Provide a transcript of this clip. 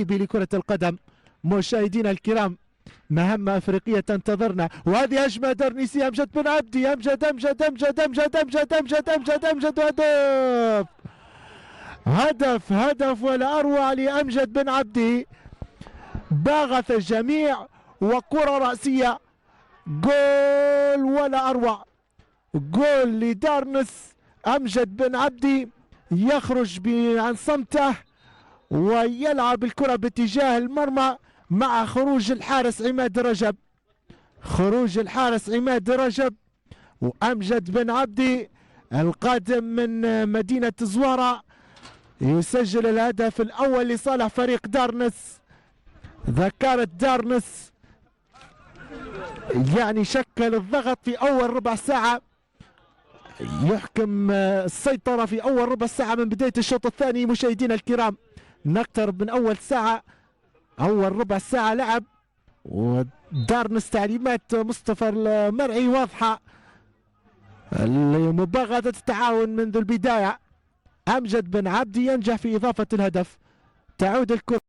لكرة القدم. مشاهدينا الكرام، مهمة أفريقية تنتظرنا، وهذه هجمة درنيسية. أمجد بن عبدي، أمجد أمجد أمجد أمجد أمجد أمجد أمجد أمجد، هدف هدف هدف ولا أروع لأمجد بن عبدي. باغت الجميع وكرة رأسية، جول ولا أروع. جول لدارنس. أمجد بن عبدي يخرج عن صمته ويلعب الكرة باتجاه المرمى مع خروج الحارس عماد رجب. خروج الحارس عماد رجب، وأمجد بن عبدي القادم من مدينة زوارة يسجل الهدف الأول لصالح فريق دارنس. ذكرت دارنس يعني شكل الضغط في أول ربع ساعة، يحكم السيطرة في أول ربع ساعة من بداية الشوط الثاني. مشاهدينا الكرام، نقترب من أول ساعة، أول ربع ساعة لعب، ودارنس تعليمات مصطفى المرعي واضحة لمباغتة التعاون منذ البداية. أمجد بن عبدي ينجح في إضافة الهدف. تعود الكرة